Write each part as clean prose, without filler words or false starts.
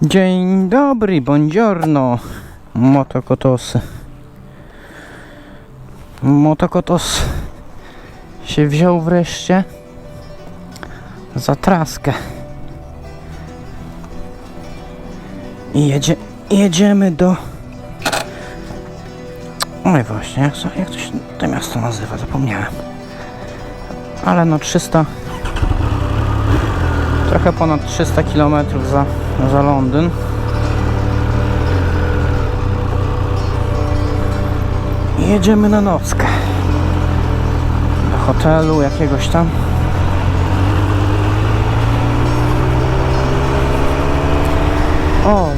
Dzień dobry, buongiorno, motokotosy. Motokotos się wziął wreszcie za traskę i jedziemy do... Oj właśnie, jak to się to miasto nazywa, zapomniałem. Ale no 300, trochę ponad 300 km za Londyn. I jedziemy na nockę do hotelu jakiegoś tam. O,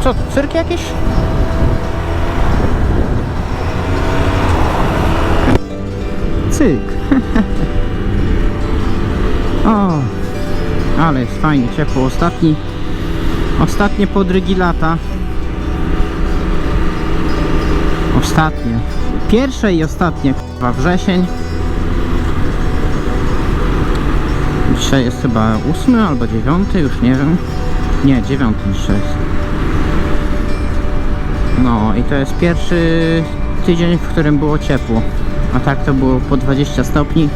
co, cyrk jakiś? Cyk. O, ale jest fajnie, ciepło. Ostatnie podrygi lata. Ostatnie. Pierwsze i ostatnie, kurwa, wrzesień. Dzisiaj jest chyba 8 albo 9, już nie wiem. Nie, 9 dzisiaj jest. No i to jest pierwszy tydzień, w którym było ciepło. A tak to było po 20 stopni.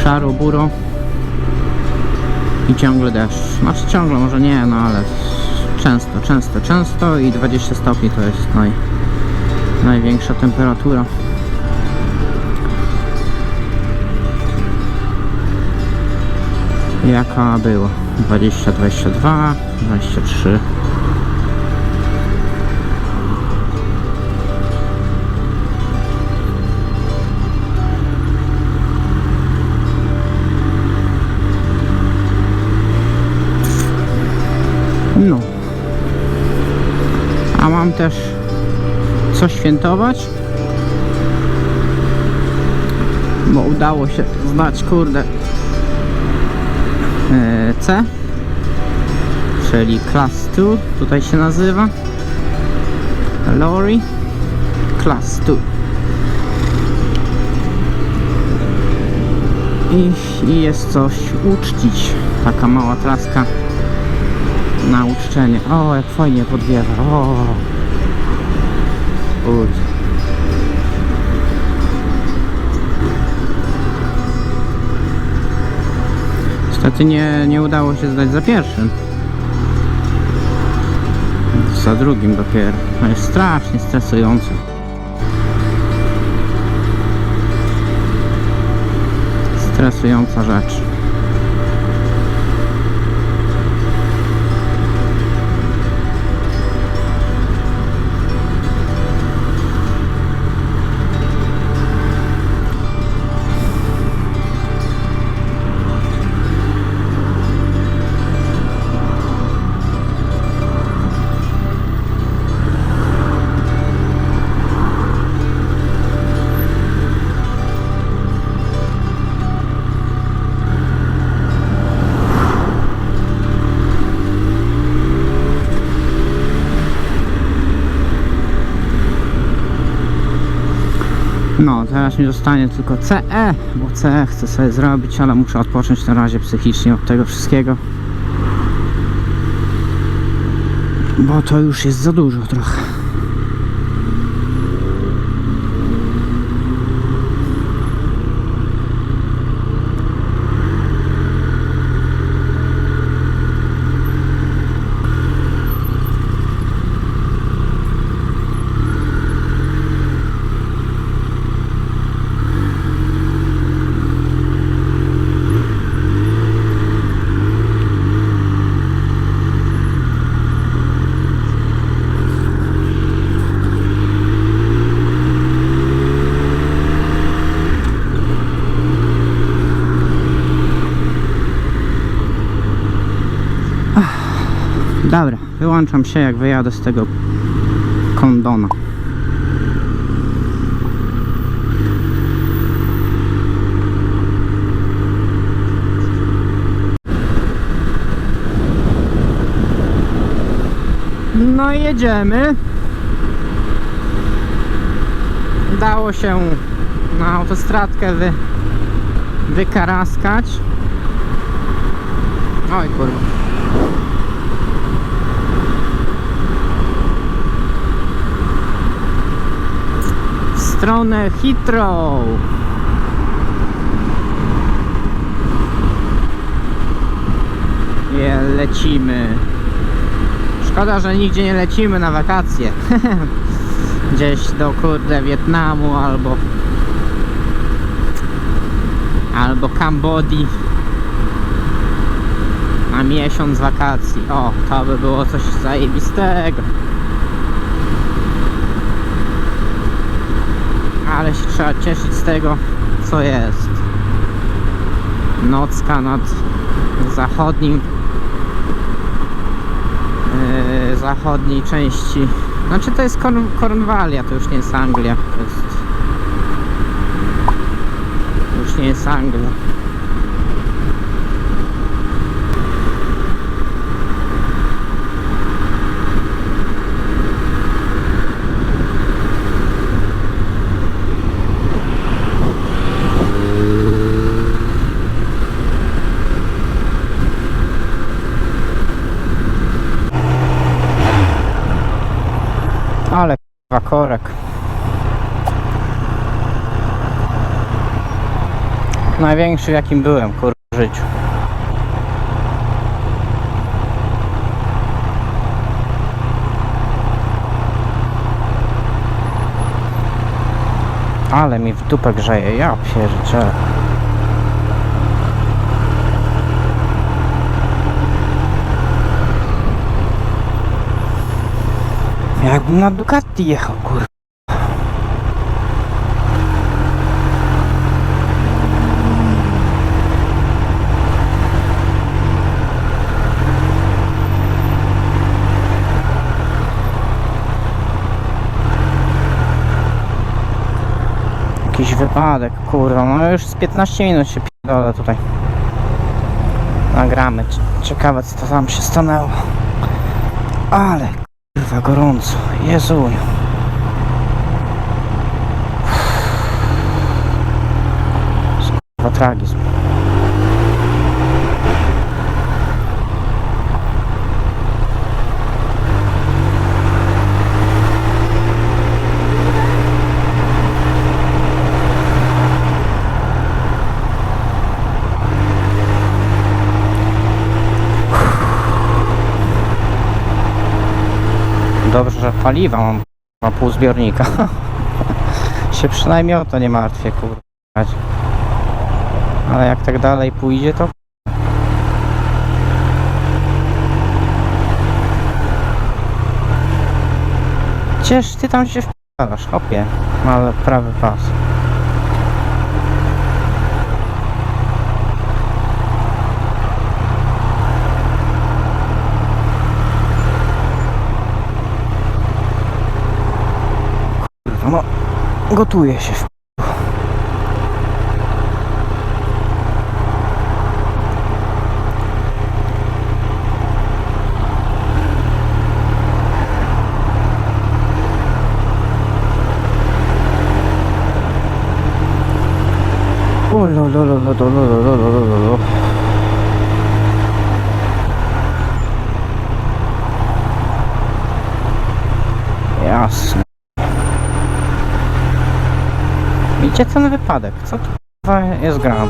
Szaro, buro. I ciągle deszcz. Znaczy ciągle, może nie, no ale często i 20 stopni to jest największa temperatura. Jaka była? 20, 22, 23. No. A mam też co świętować, bo udało się znać, kurde, C, czyli Class 2 tutaj się nazywa Lorry Class 2 i jest coś uczcić, taka mała traska na uczczenie. O, jak fajnie podwiewa. O, niestety nie udało się zdać za pierwszym. Za drugim dopiero. To jest strasznie stresujące. Stresująca rzecz. No, teraz mi zostanie tylko CE, bo CE chcę sobie zrobić, ale muszę odpocząć na razie psychicznie od tego wszystkiego. Bo to już jest za dużo trochę. Dobra, wyłączam się, jak wyjadę z tego kondona. No i jedziemy. Udało się na autostradkę wykaraskać. Oj kurwa. stronę Heathrow. Lecimy. Szkoda, że nigdzie nie lecimy na wakacje. Gdzieś do kurde Wietnamu albo Kambodii na miesiąc wakacji. O, to by było coś zajebistego. Ale się trzeba cieszyć z tego, co jest. Nocka nad zachodniej części. Znaczy to jest Cornwallia, to już nie jest Anglia. To już nie jest Anglia. Ale kurwa korek. Największy jakim byłem kurwa w życiu. Ale mi w dupę grzeje, ja pierdzielę. Jakbym na Ducati jechał, kurwa. Jakiś wypadek, kurwa. No już z 15 minut się pierdolę tutaj. Nagramy. Ciekawe co to tam się stanęło. Ale kurwa gorąco, Jezu. Kurwa tragizm. Dobrze, że paliwa mam pół zbiornika. Się przynajmniej o to nie martwię, kurwa. Ale jak tak dalej pójdzie, to... Gdzież ty tam się wpadasz, hopie. Ale prawy pas. No, gotuje się. Jasne. Gdzie ten wypadek? Co tu jest grane?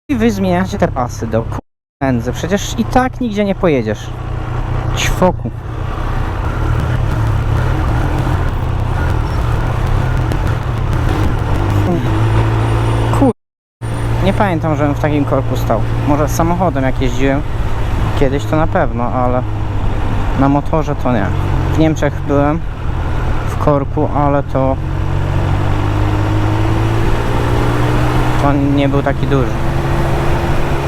I wy zmieniacie te pasy do pędzy. Przecież i tak nigdzie nie pojedziesz. Ćwoku. Nie pamiętam, żebym w takim korku stał. Może samochodem jak jeździłem kiedyś to na pewno, ale na motorze to nie. W Niemczech byłem w korku, ale to nie był taki duży.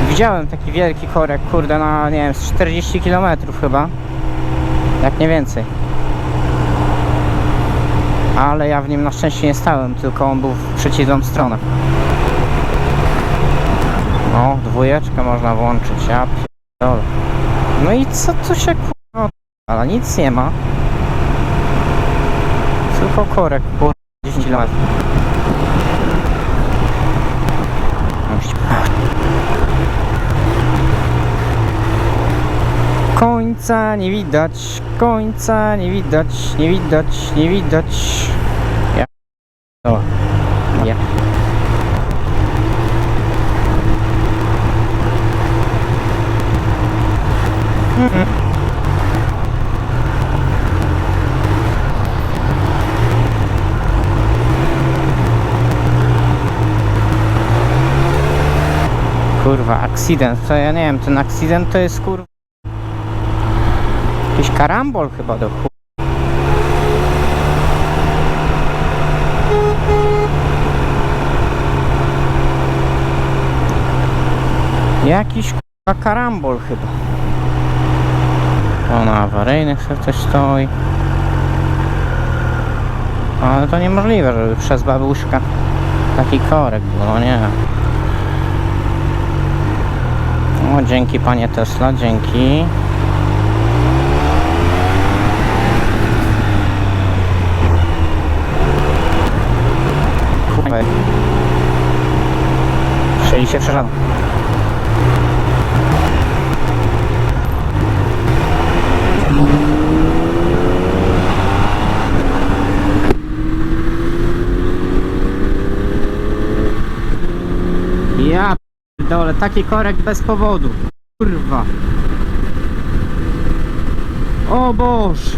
Widziałem taki wielki korek, kurde, na nie wiem, z 40 km chyba, jak nie więcej. Ale ja w nim na szczęście nie stałem, tylko on był w przeciwną stronę. No, dwójeczkę można włączyć, ja pierdolę. No i co tu się kurwa, ale nic nie ma. Tylko korek, kurwa, gdzieś 30 lat. Końca nie widać, końca nie widać, nie widać, nie widać. Ja. O. Ja. Kurwa, akcydent, to ja nie wiem, ten akcydent to jest kurwa jakiś karambol chyba do chuj. Jakiś kurwa karambol chyba. O, na awaryjnych sobie coś stoi. Ale to niemożliwe, żeby przez babuszka taki korek był, no nie. O, dzięki panie Tesla, dzięki. Kurwa. Czyli się przeszedł. Ja pierdolę, taki korek bez powodu. Kurwa. O Boże.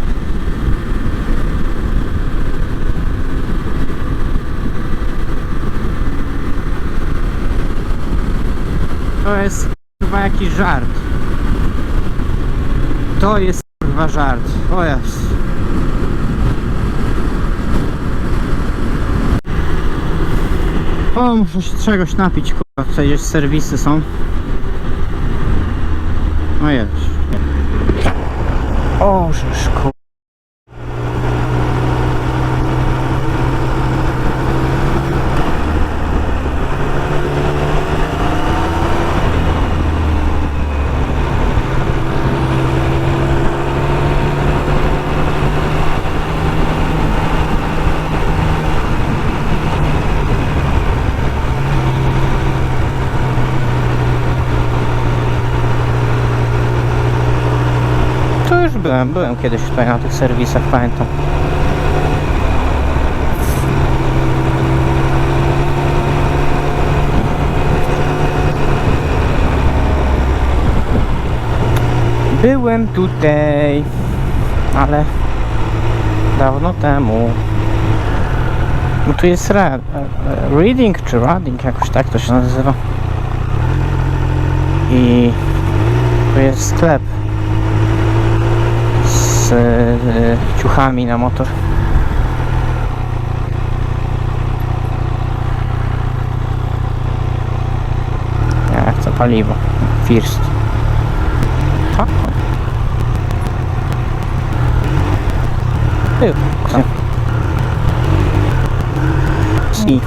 To jest kurwa jakiś żart. To jest kurwa żart. O jest. O, muszę się czegoś napić, kurwa, tutaj gdzieś serwisy są. O jest. O, żeż kurwa. Byłem kiedyś tutaj na tych serwisach, pamiętam. Byłem tutaj, ale dawno temu. No tu jest reading czy reading, jakoś tak to się nazywa. I tu jest sklep z ciuchami na motor. Ja chcę paliwo. First. I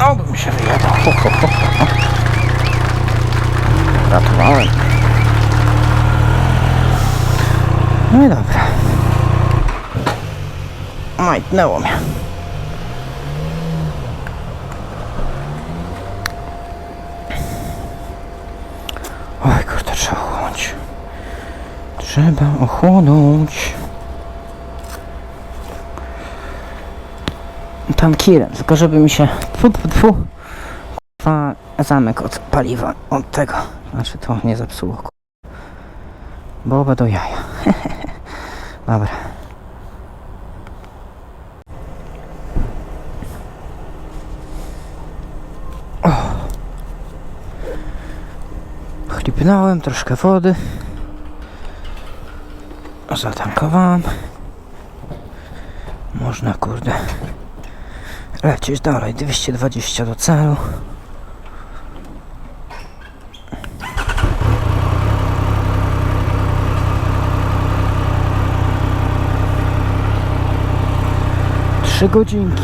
o, bym się wyjadał. Ratowałem. No i dobra. Majtnęło mnie. Oj kurde, trzeba ochłonąć. Trzeba ochłonąć. Tankirem, tylko żeby mi się zamek od paliwa, od tego, znaczy to nie zepsuło, bo do jaja. Dobra. O. Chlipnąłem troszkę wody, zatankowałem, można kurde lecieć dalej, 220 do celu. Trzy godzinki.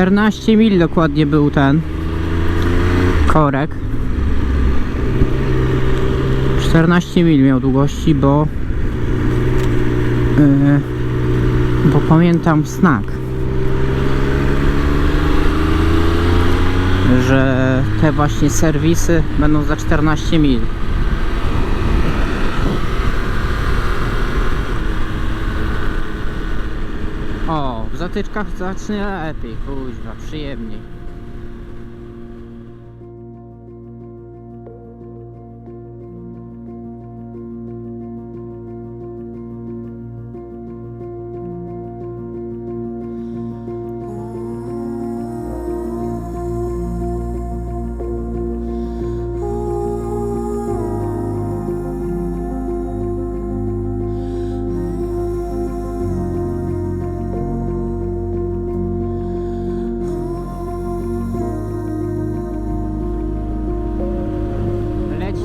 14 mil dokładnie był ten korek. 14 mil miał długości, bo pamiętam znak, że te właśnie serwisy będą za 14 mil. O, w zatyczkach zacznie lepiej, kuźwa, przyjemniej.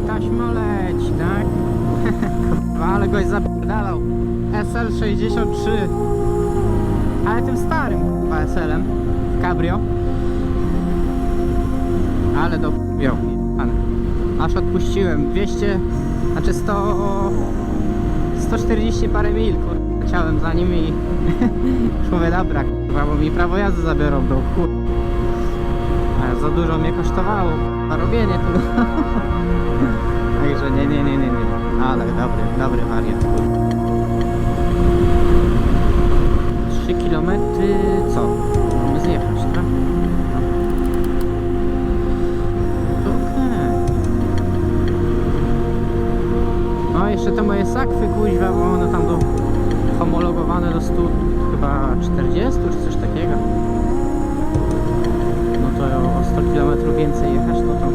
Taśmo leć, tak? Kurwa, ale goś zapierdalał. SL63. Ale tym starym kurwa SL-em w cabrio. Ale dopiął. Aż odpuściłem 200, znaczy 140 parę mil, kurwa. Leciałem za nim i już mówię, dobra, kurwa, bo mi prawo jazdy zabiorą do chuj. A za dużo mnie kosztowało robienie tego. Także nie. Ale dobry wariant. 3 km co? Mamy zjechać, tak? Okej. No jeszcze te moje sakwy kuźwa, bo one tam homologowane do 100, chyba 40 czy coś takiego. No to o 100 km więcej jechać, no to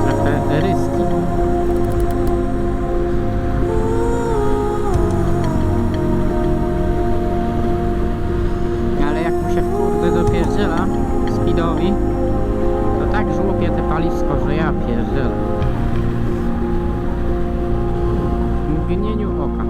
trochę ryski. Ale jak mu się w kurde dopierdziela speedowi, to tak żłopie te paliwsko, że ja pierdzielę. W mgnieniu oka.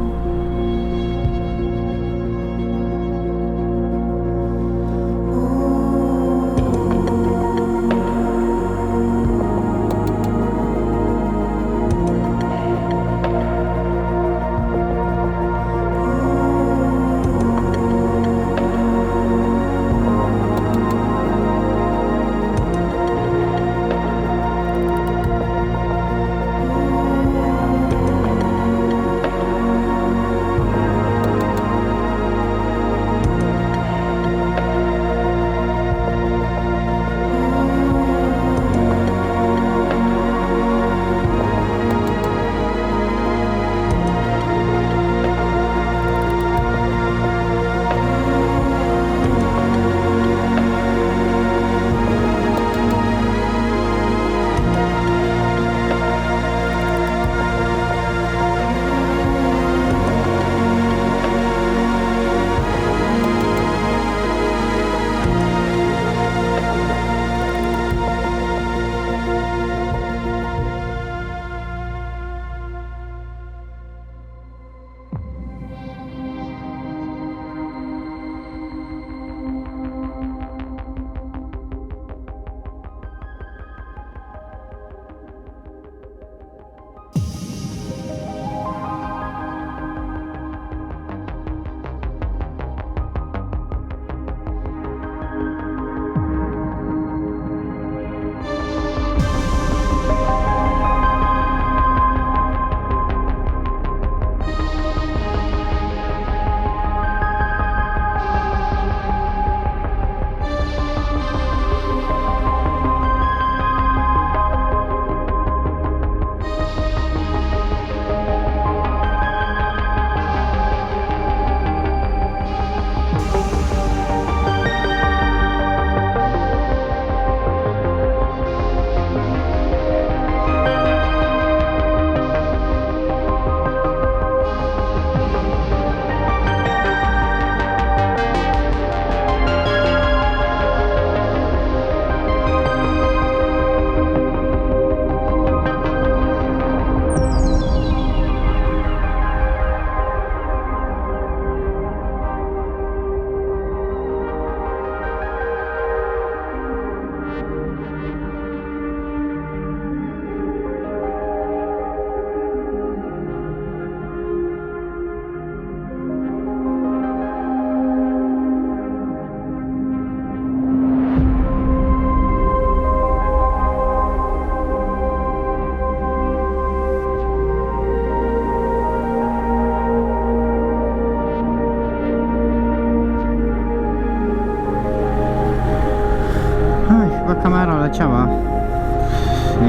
leciała.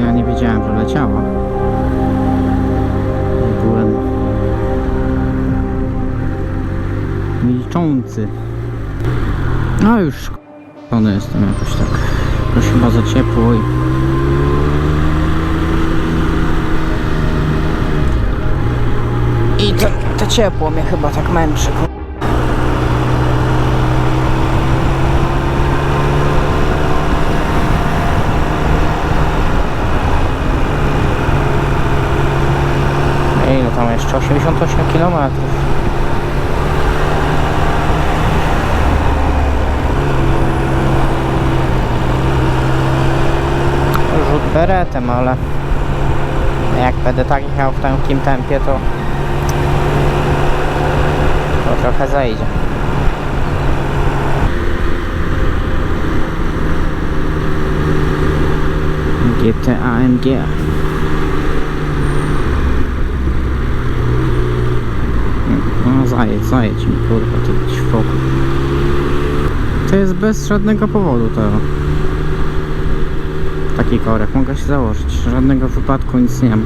Ja nie wiedziałem, że leciała. Byłem milczący. No już szkodzony jestem jakoś tak. Już chyba za ciepło i to ciepło mnie chyba tak męczy. Ile tam jeszcze? 88 km. Rzut beretem, ale jak będę tak jechał w takim tempie, to trochę zejdzie. GTA MG. No zajedź mi, kurwa, ty ćwoku. To jest bez żadnego powodu to. Taki korek, mogę się założyć. Żadnego wypadku, nic nie ma.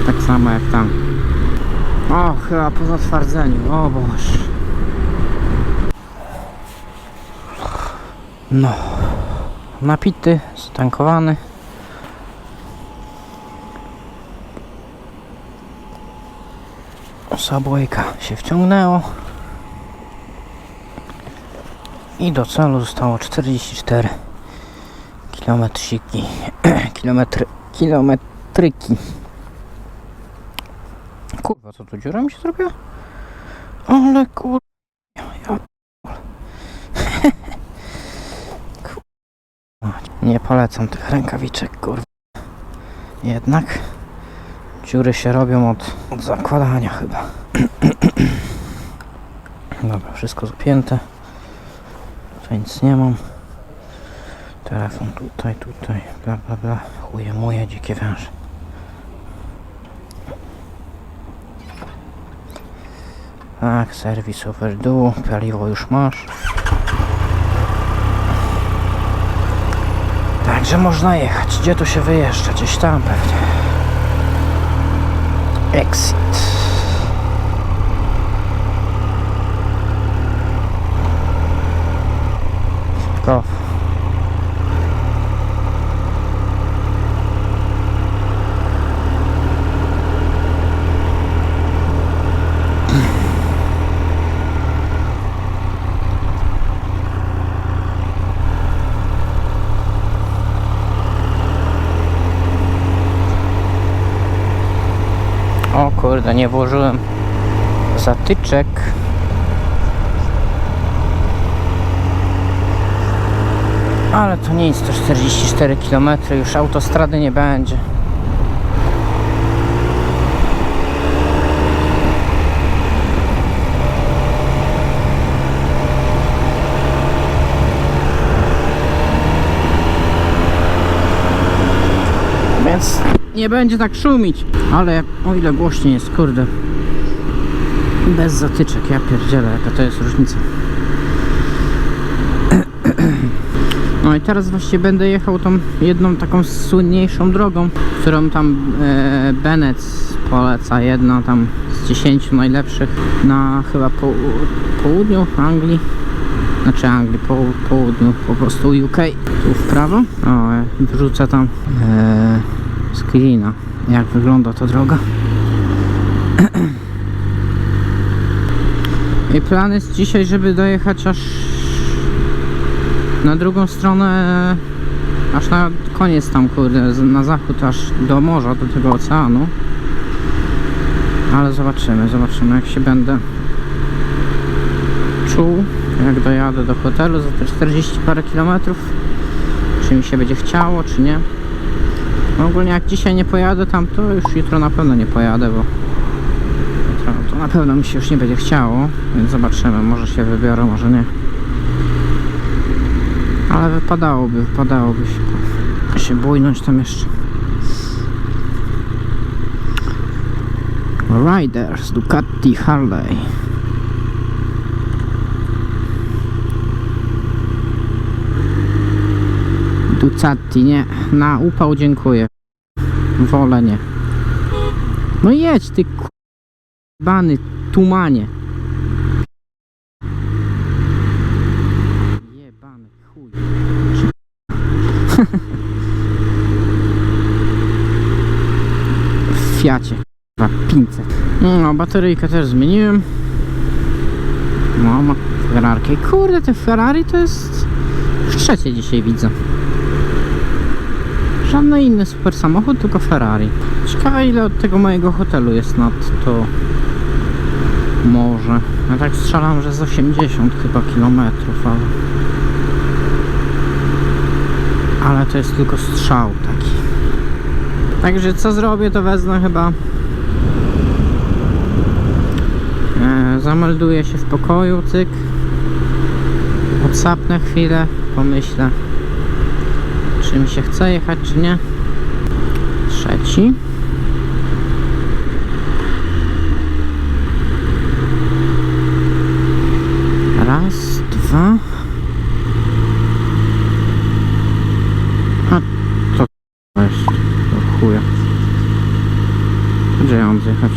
Tak samo jak tam. O, chyba po zatwardzeniu, o Boże. No. Napity, stankowany. Subwayka się wciągnęło. I do celu zostało 44 kilometrzyki. Kilometryki. Kurwa, co tu dziura mi się zrobiła? Ale kurwa. Ja nie polecam tych rękawiczek, kurwa. Jednak dziury się robią od zakładania chyba. Dobra, wszystko zapięte. Tutaj nic nie mam. Telefon tutaj, bla bla bla. Chuje moje dzikie węże. Tak, serwis overdue, paliwo już masz. Także można jechać. Gdzie tu się wyjeżdża? Gdzieś tam pewnie. Exit. Go. O kurde, nie włożyłem zatyczek. Ale to nic, to 44 km, już autostrady nie będzie. Więc nie będzie tak szumić. Ale o ile głośniej jest, kurde. Bez zatyczek, ja pierdzielę, jaka to jest różnica. No i teraz właściwie będę jechał tą jedną taką słynniejszą drogą, którą tam Bennett poleca, jedna tam z 10 najlepszych na chyba południu Anglii. Znaczy Anglii, południu, po prostu UK. Tu w prawo. O, wrzucę tam screena, jak wygląda ta droga. I plan jest dzisiaj, żeby dojechać aż na drugą stronę, aż na koniec tam, kurde, na zachód, aż do morza, do tego oceanu. Ale zobaczymy jak się będę czuł, jak dojadę do hotelu za te 40 parę kilometrów. Czy mi się będzie chciało, czy nie. Ogólnie jak dzisiaj nie pojadę tam, to już jutro na pewno nie pojadę, bo jutro to na pewno mi się już nie będzie chciało, więc zobaczymy, może się wybiorę, może nie. Ale wypadałoby się bójnąć tam jeszcze. Riders, Ducati, Harley. Ducati, nie. Na upał dziękuję. Wolę nie. No jedź ty bany tumanie. Jebany chuj. W Fiacie. 500. No, bateryjkę też zmieniłem. No, ma Ferrari. Kurde, te Ferrari to jest już trzecie dzisiaj widzę. Żadny inny super samochód, tylko Ferrari. Ciekawe ile od tego mojego hotelu jest nad to morze. Ja tak strzelam, że z 80 chyba kilometrów, ale to jest tylko strzał taki. Także co zrobię, to wezmę chyba zamelduję się w pokoju, cyk, odsapnę chwilę, pomyślę, czy mi się chce jechać, czy nie. Trzeci. Raz, dwa. A to jest do chuja. Gdzie ja mam zjechać?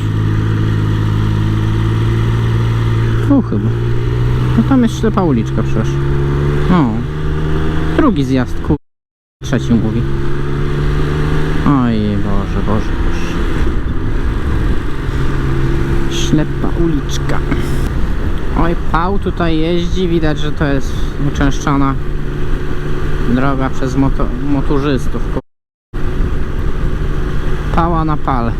Tu chyba. No tam jest ślepa uliczka przecież. O. Drugi zjazd, trzeci mówi. Oj, Boże, Boże, Boże. Ślepa uliczka. Oj, pał tutaj jeździ. Widać, że to jest uczęszczana droga przez motorzystów. Pała na pale.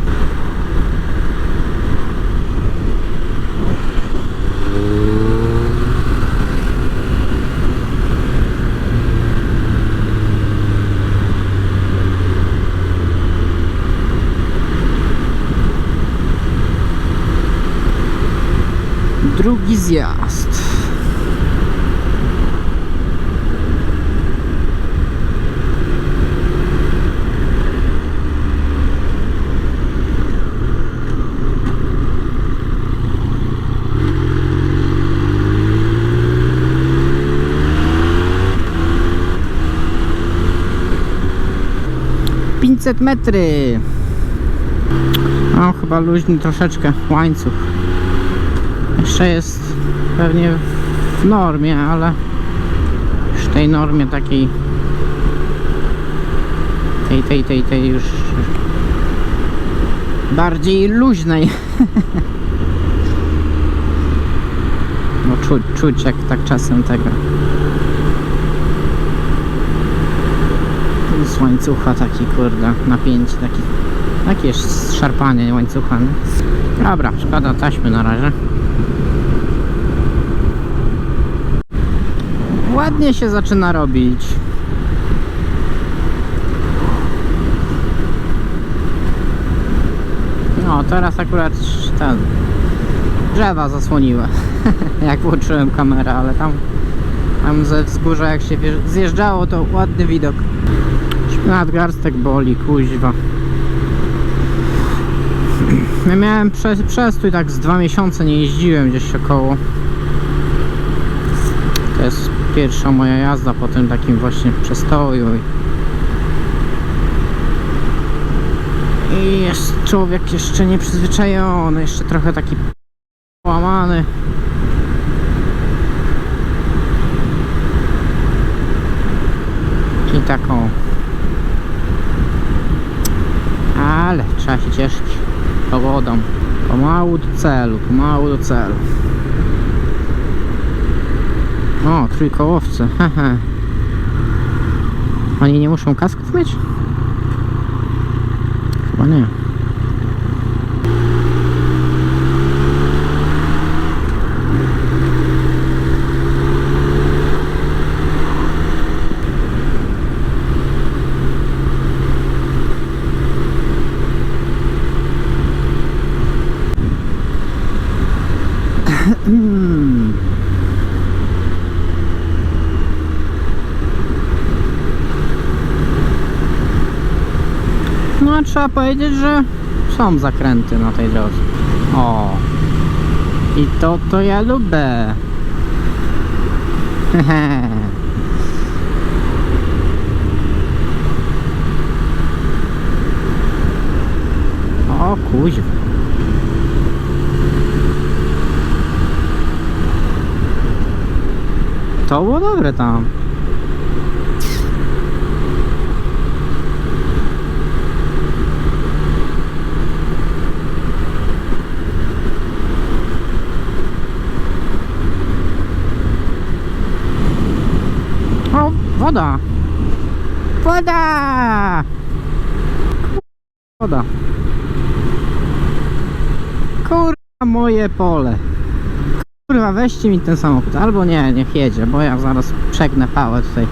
Drugi zjazd. Metry. O, chyba luźny troszeczkę łańcuch. Jeszcze jest pewnie w normie, ale już w tej normie takiej tej już bardziej luźnej. No czuć jak tak czasem tego z łańcucha taki, kurde, napięcie takie jest szarpanie łańcucha, nie? Dobra, szkoda taśmy na razie. Ładnie się zaczyna robić. No, teraz akurat ten drzewa zasłoniły. Jak włączyłem kamerę, ale tam ze wzgórza jak się zjeżdżało, to ładny widok. Nadgarstek boli, kuźwa. Ja miałem przestój, tak z 2 miesiące nie jeździłem gdzieś około. To jest pierwsza moja jazda po tym takim właśnie przestoju. I jest człowiek jeszcze nieprzyzwyczajony, jeszcze trochę taki połamany. I taką. Ale trzeba się cieszyć pogodą. Pomału do celu, pomału do celu. O, trójkołowcy, haha. Oni nie muszą kasków mieć? Chyba nie. No trzeba powiedzieć, że są zakręty na tej drodze. O! I to ja lubię. Kuźwa. To było dobre tam. O, woda! Woda! Woda. Kurwa, moje pole. Kurwa, weźcie mi ten samochód. Albo nie, niech jedzie, bo ja zaraz przegnę pałę tutaj.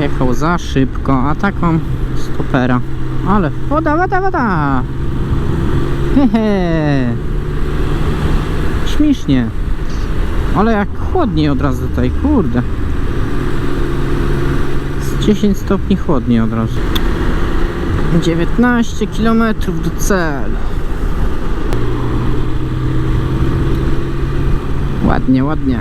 Jechał za szybko, a taką stopera. Ale woda, woda, woda! Hehe. Śmiesznie. Ale jak chłodniej od razu tutaj, kurde. Z 10 stopni chłodniej od razu. 19 km do celu. Ładnie, ładnie.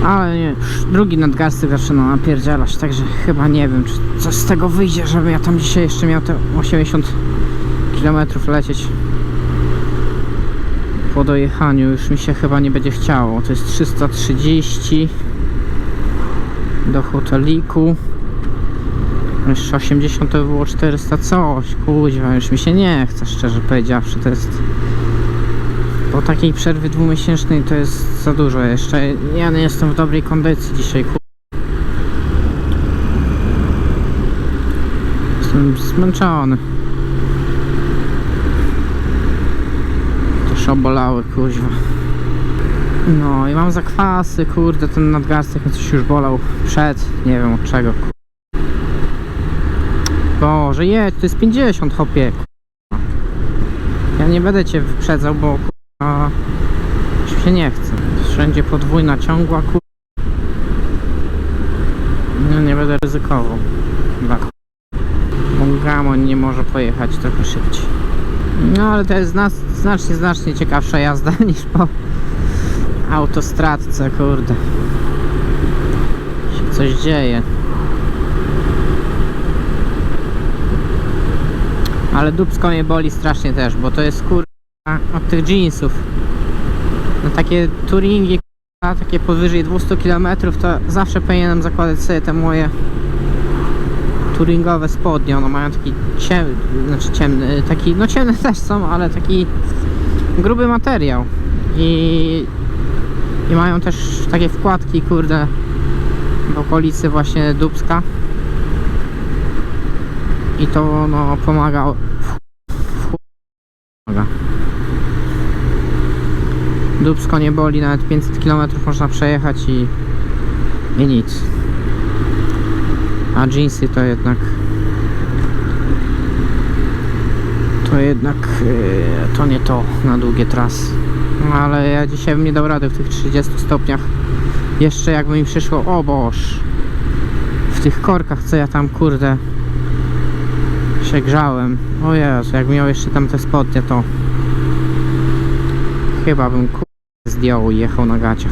Ale nie, już drugi nadgarstek zaczyna napierdzielać, także chyba nie wiem, czy coś z tego wyjdzie, żeby ja tam dzisiaj jeszcze miał te 80 km lecieć po dojechaniu. Już mi się chyba nie będzie chciało. To jest 330 do hoteliku. Jeszcze 80 to by było 400 coś. Kuźwa, już mi się nie chce, szczerze powiedziawszy. To jest po takiej przerwy dwumiesięcznej to jest za dużo jeszcze. Ja nie jestem w dobrej kondycji dzisiaj. Jestem zmęczony. Też obolały, kuźwa. No i mam zakwasy, kurde, ten nadgarstek mnie coś już bolał przed, nie wiem od czego. Boże, jedź, to jest 50, hopie. Ja nie będę cię wyprzedzał, bo już się nie chce. Wszędzie podwójna ciągła, no nie będę ryzykował. Bo Gamoń nie może pojechać trochę szybciej. No ale to jest znacznie ciekawsza jazda niż po autostradce, kurde. Się coś dzieje. Ale dupsko mnie boli strasznie też, bo to jest kurwa od tych jeansów. No takie touringi, kurwa, takie powyżej 200 km to zawsze powinienem zakładać sobie te moje touringowe spodnie. One mają taki ciemny, taki, no ciemne też są, ale taki gruby materiał. I mają też takie wkładki, kurde, w okolicy właśnie dupska. I to no pomaga. Dupsko nie boli, nawet 500 km można przejechać i nic. A jeansy to jednak to nie to na długie trasy. No, ale ja dzisiaj bym nie dał rady w tych 30 stopniach. Jeszcze jakby mi przyszło, o Boż, w tych korkach, co ja tam, kurde, się grzałem. O Jezu, jak miał jeszcze tam te spodnie, to chyba bym, kurde, zdjął i jechał na gaciach.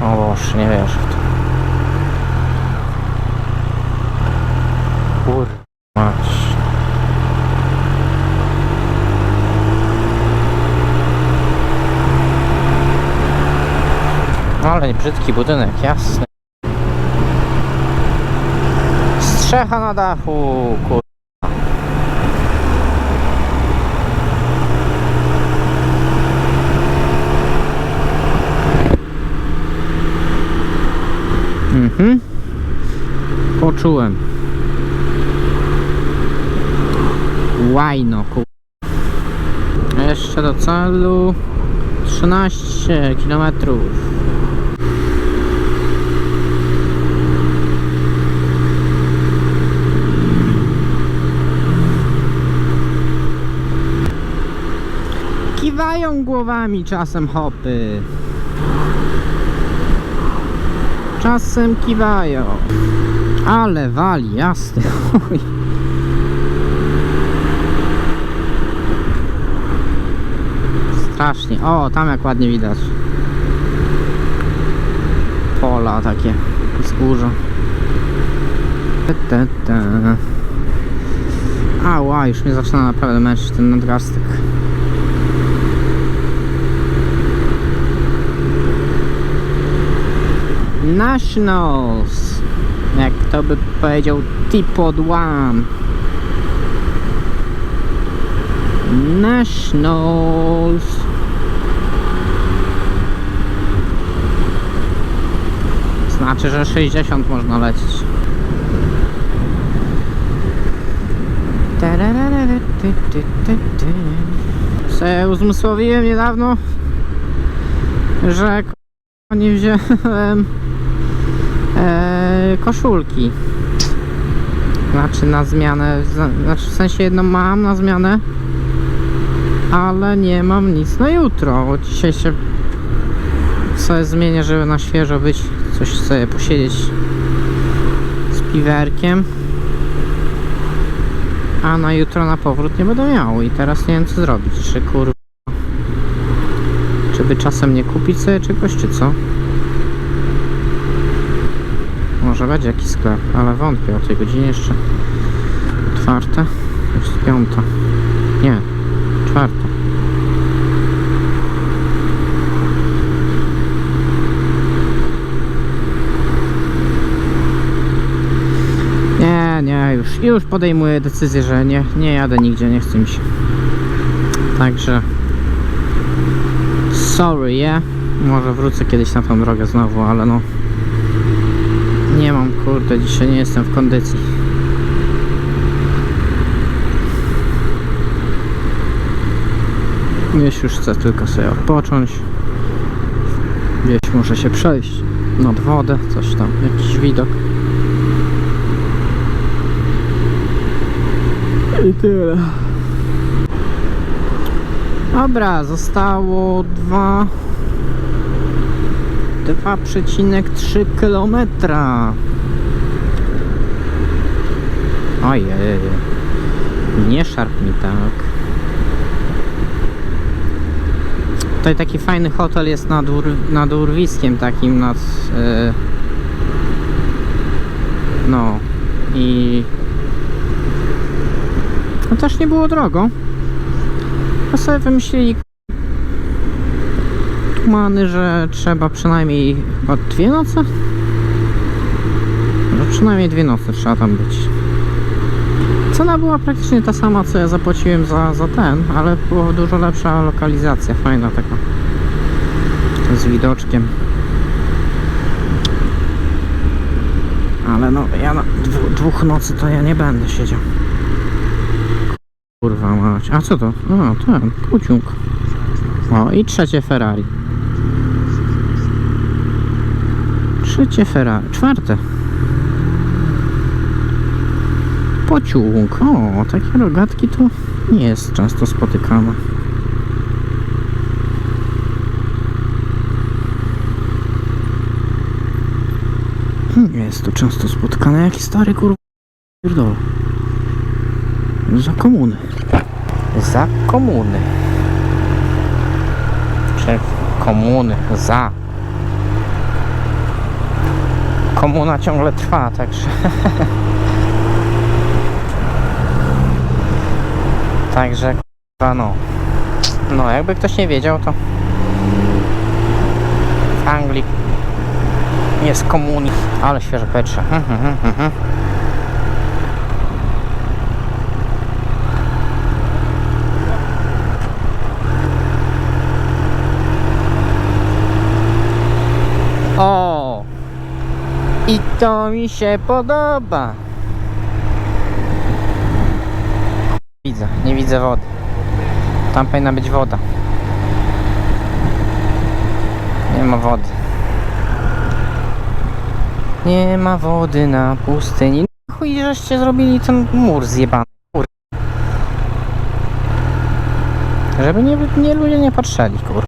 O Boże, nie wierzę w to. Kurwa mać. Ale brzydki budynek, jasny. Strzecha na dachu, kurwa. Poczułem. Realu 13 km. Kiwają głowami czasem hopy. Czasem kiwają. Ale wali, jasny. Strasznie. O, tam jak ładnie widać. Pola takie. Wzgórza. Ała, już mnie zaczyna naprawdę męczyć ten nadgarstek. Nationals, jak to by powiedział T-Pod One. Nationals. Znaczy, że 60 można lecieć. Sobie uzmysłowiłem niedawno, że nie wziąłem koszulki. Znaczy na zmianę, znaczy w sensie jedną mam na zmianę, ale nie mam nic na jutro, bo dzisiaj się sobie zmienię, żeby na świeżo być, coś sobie posiedzieć z piwerkiem, a na jutro na powrót nie będę miał i teraz nie wiem co zrobić, czy kurwa, czy by czasem nie kupić sobie czegoś, czy co? Może będzie jakiś sklep, ale wątpię, o tej godzinie jeszcze otwarte, jest 5, nie, 4. Nie, już podejmuję decyzję, że nie jadę nigdzie, nie chce mi się. Także sorry, yeah. Może wrócę kiedyś na tą drogę znowu, ale no nie mam, kurde, dzisiaj nie jestem w kondycji. Już chcę tylko sobie odpocząć. Gdzieś muszę się przejść nad wodę, coś tam, jakiś widok. I tyle. Dobra, zostało 2,3 km. Ojej, nie szarp mi tak. Tutaj taki fajny hotel jest nad urwiskiem takim, no i no też nie było drogo. A sobie wymyślili tumany, że trzeba przynajmniej chyba 2 noce? Że przynajmniej 2 noce trzeba tam być. Cena była praktycznie ta sama, co ja zapłaciłem za ten, ale była dużo lepsza lokalizacja, fajna taka. Z widoczkiem. Ale no, ja na 2 nocy to ja nie będę siedział. Kurwa mać. A co to? O, ten, pociąg. O, i trzecie Ferrari. Trzecie Ferrari. 4. Pociąg. O, takie rogatki to nie jest często spotykane. Nie jest to często spotykane. Jaki stary kurwa pierdol. Za komuny. Za komuny. Czy komuny. Za. Komuna ciągle trwa, także. Także no. No, jakby ktoś nie wiedział, to w Anglii jest komunizm, ale świeże powietrze. O! I to mi się podoba. Widzę, nie widzę wody. Tam powinna być woda. ma wody. Nie ma wody na pustyni. Chuj, żeście zrobili ten mur zjebany. Kur... Żeby ludzie nie patrzeli, kur...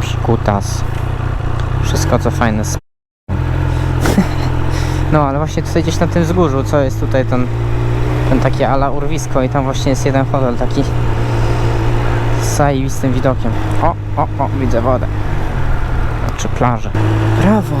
Psikutas. Wszystko co fajne. No, ale właśnie tutaj gdzieś na tym wzgórzu, co jest tutaj ten takie ala urwisko i tam właśnie jest jeden hotel taki z zajebistym widokiem. O, widzę wodę. Czy plażę. Brawo!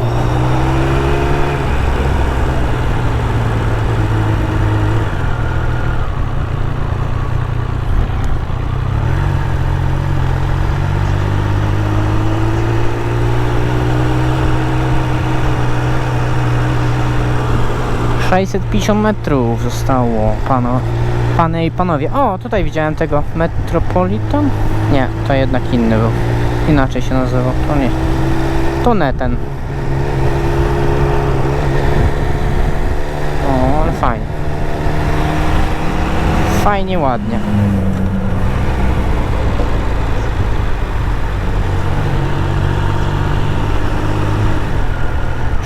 ...650 metrów zostało, panie i panowie. O, tutaj widziałem tego Metropolitan? Nie, to jednak inny był. Inaczej się nazywał, to nie. To nie ten. O, ale fajnie. Fajnie, ładnie.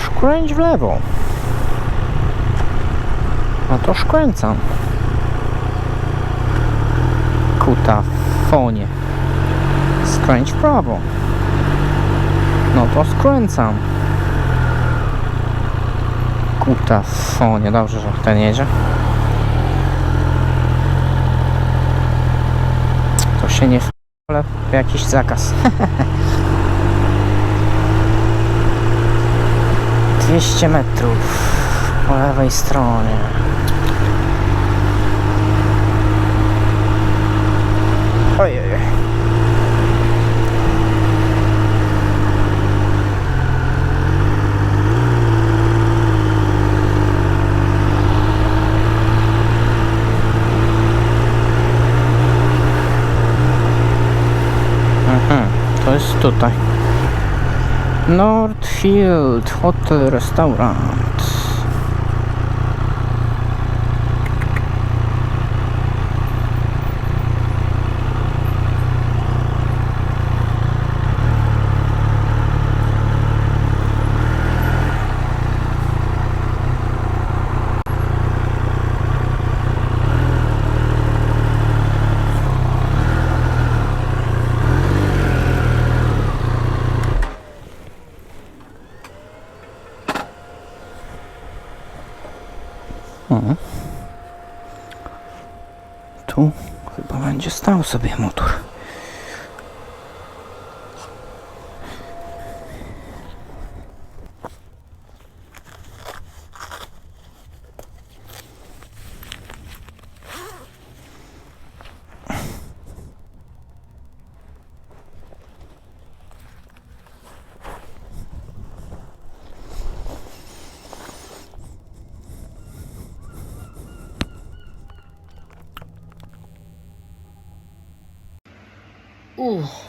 Skręć w lewo. No to skręcam. Kutafonie. Skręć w prawo. No to skręcam. Kutafonie. Dobrze, że ten jedzie. To się nie ale jakiś zakaz. 200 metrów po lewej stronie. Ojej. To jest tutaj. Northfield Hotel Restaurant. Tu chyba będzie stał sobie motor.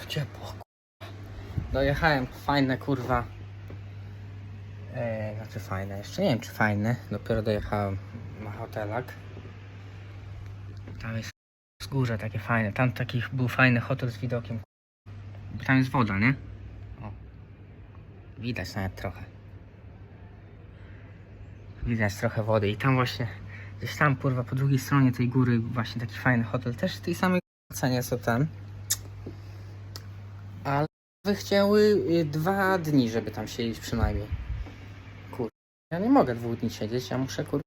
Ciepło. Dojechałem, fajne kurwa. Znaczy fajne, jeszcze nie wiem czy fajne. Dopiero dojechałem na hotelak. Tam jest wzgórze takie fajne. Tam taki był fajny hotel z widokiem. Tam jest woda, nie? O. Widać nawet trochę. Widać trochę wody i tam właśnie gdzieś tam kurwa po drugiej stronie tej góry właśnie taki fajny hotel. Też w tej samej cenie co ten. Ale chciały 2 dni, żeby tam siedzieć przynajmniej. Kurwa, ja nie mogę 2 dni siedzieć, ja muszę kurwa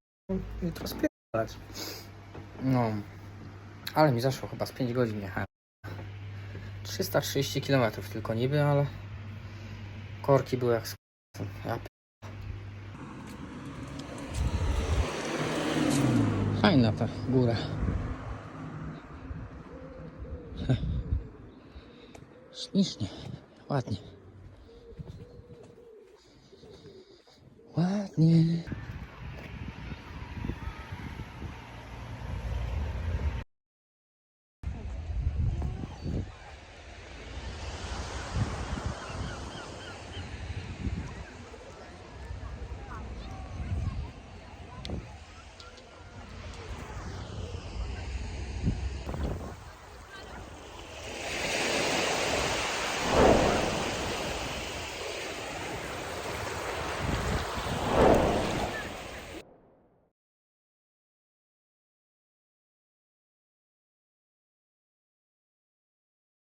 jutro spierdalać. No, ale mi zaszło chyba z 5 godzin jechałem. 330 km tylko niby, ale korki były jak ja fajna ta góra. Ślicznie, ładnie. Ładnie.